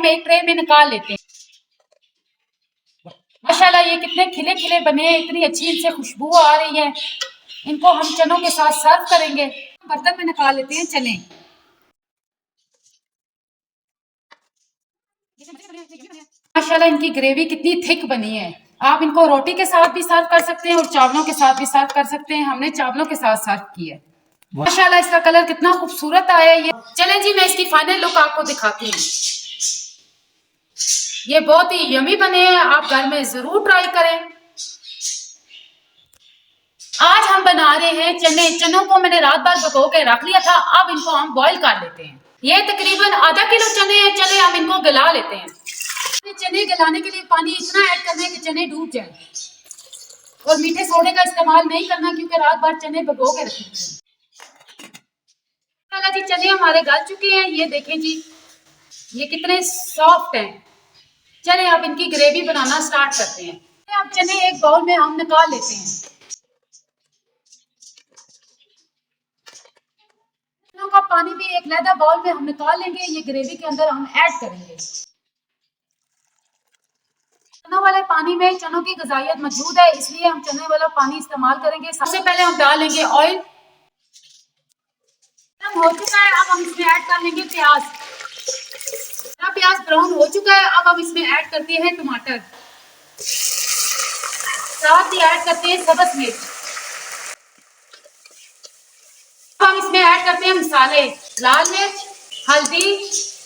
हम एक ट्रे में निकाल लेते हैं। माशाल्लाह ये कितने खिले खिले बने हैं, इतनी अच्छी इनसे खुशबू आ रही है। इनको हम चनों के साथ सर्व करेंगे। बर्तन में निकाल लेते हैं चने। माशाल्लाह इनकी ग्रेवी कितनी थिक बनी है। आप इनको रोटी के साथ भी सर्व कर सकते हैं और चावलों के साथ भी सर्व कर सकते हैं। हमने चावलों के साथ सर्व की है। माशाल्लाह इसका कलर कितना खूबसूरत आया है। ये चलें जी, मैं इसकी फाइनल लुक आपको दिखाती हूँ। ये बहुत ही यमी बने हैं, आप घर में जरूर ट्राई करें। आज हम बना रहे हैं चने। चनों को मैंने रात भर भिगो के रख लिया था, अब इनको हम बॉईल कर लेते हैं। ये तकरीबन आधा किलो चने हैं। चले हम इनको गला लेते हैं। चने गलाने के लिए पानी इतना ऐड करना है कि चने डूब जाए, और मीठे सोडे का इस्तेमाल नहीं करना क्योंकि रात भर चने भिगो के रखे हैं। जी चने हमारे गल चुके हैं, ये देखें जी, ये कितने सॉफ्ट हैं। चले अब इनकी ग्रेवी बनाना स्टार्ट करते हैं। अब चने एक बाउल में हम निकाल लेते हैं। चनों का पानी भी एक लहदा बाउल में हम निकाल लेंगे। ये ग्रेवी के अंदर हम ऐड करेंगे। चनों वाले पानी में चनों की ग़िज़ाइयत मौजूद है, इसलिए हम चने वाला पानी इस्तेमाल करेंगे। सबसे पहले हम डालेंगे ऑयल। हो चुका है, अब हम इसमें ऐड कर लेंगे प्याज। प्याज ब्राउन हो चुका है, अब हम इसमें ऐड करते हैं टमाटर, साथ ही ऐड करते हैं सब्ज़ मिर्च। अब हम इसमें ऐड करते हैं मसाले, लाल मिर्च, हल्दी,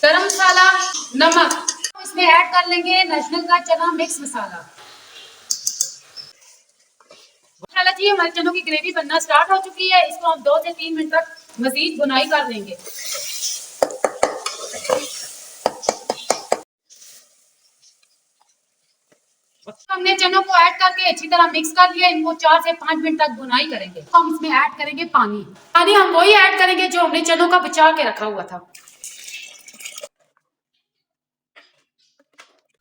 गरम मसाला, नमक। इसमें ऐड कर लेंगे नेशनल का चना मिक्स मसाला। माशाल्लाह जी हमारे चनों की ग्रेवी बनना स्टार्ट हो चुकी है। इसको हम 2 से 3 मिनट तक मजीद बुनाई कर लेंगे। हमने चनों को ऐड करके अच्छी तरह मिक्स कर लिया। इनको 4 से 5 मिनट तक बुनाई करेंगे। तो हम इसमें ऐड करेंगे पानी। पानी हम वही ऐड करेंगे जो हमने चनों का बचा के रखा हुआ था।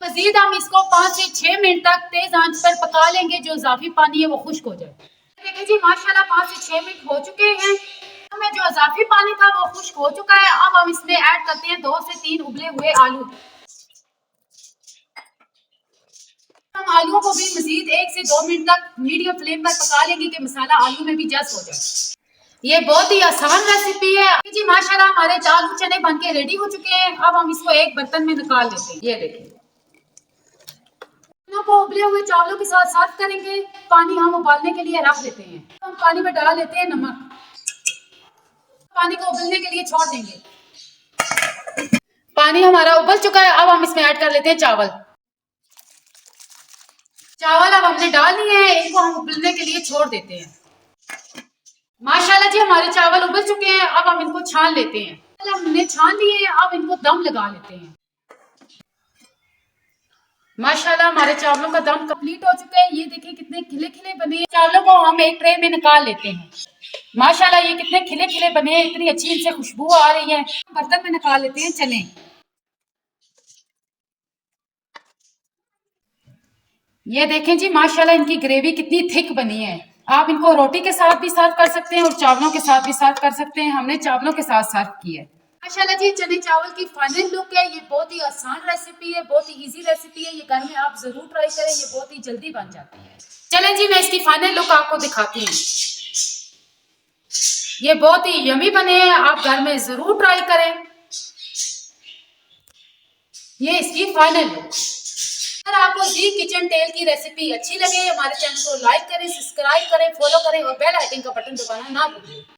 मजीद हम इसको 5 से 6 मिनट तक तेज आंच पर पका लेंगे, जो इजाफी पानी है वो खुश्क हो जाए। देखिए जी माशाल्लाह 5 से 6 मिनट हो चुके हैं। हमें जो इजाफी पानी था वो खुश्क हो चुका है। अब हम इसमें ऐड करते हैं 2 से 3 उबले हुए आलू। हम आलूओं को भी मजीद 1 से 2 मिनट तक मीडियम फ्लेम पर पका लेंगे कि मसाला आलू में भी जज़्ब हो जाए। ये बहुत ही आसान रेसिपी है जी। माशाल्लाह हमारे आलू चने बनके रेडी हो चुके हैं। अब हम इसको एक बर्तन में निकाल लेते हैं। ये देखिए, को उबले हुए चावलों के साथ सर्व करेंगे। पानी हम उबालने के लिए रख देते हैं। हम पानी में डाल लेते हैं नमक। पानी को उबलने के लिए छोड़ देंगे। पानी हमारा उबल चुका है, अब हम इसमें ऐड कर लेते हैं चावल। चावल अब हमने डाल दिए हैं, इनको हम उबलने के लिए छोड़ देते हैं। माशाल्लाह जी हमारे चावल उबल चुके हैं, अब हम इनको छान लेते हैं। हमने छान लिए हैं, अब इनको दम लगा लेते हैं। माशाल्लाह हमारे चावलों का दम कंप्लीट हो चुका है। ये देखिए कितने खिले खिले बने हैं। चावलों को हम एक ट्रे में निकाल लेते हैं। माशाल्लाह ये कितने खिले खिले बने हैं, इतनी अच्छी इनसे खुशबू आ रही है। बर्तन में निकाल लेते हैं चने। ये देखें जी माशाल्लाह इनकी ग्रेवी कितनी थिक बनी है। आप इनको रोटी के साथ भी सर्व कर सकते हैं और चावलों के साथ भी सर्व कर सकते हैं। हमने चावलों के साथ सर्व की है। माशाल्लाह जी चने चावल की फाइनल लुक है। ये बहुत ही आसान रेसिपी है, बहुत ही इजी रेसिपी है। ये घर में आप जरूर ट्राई करें, ये बहुत ही जल्दी बन जाती है। चलें जी मैं इसकी फाइनल लुक आपको दिखाती हूँ। ये बहुत ही यमी बने हैं, आप घर में जरूर ट्राई करें। ये इसकी फाइनल लुक। अगर आपको जी किचन टेल की रेसिपी अच्छी लगे, हमारे चैनल को लाइक करें, सब्सक्राइब करें, फॉलो करें और बेल आइकन का बटन दबाना ना भूलें।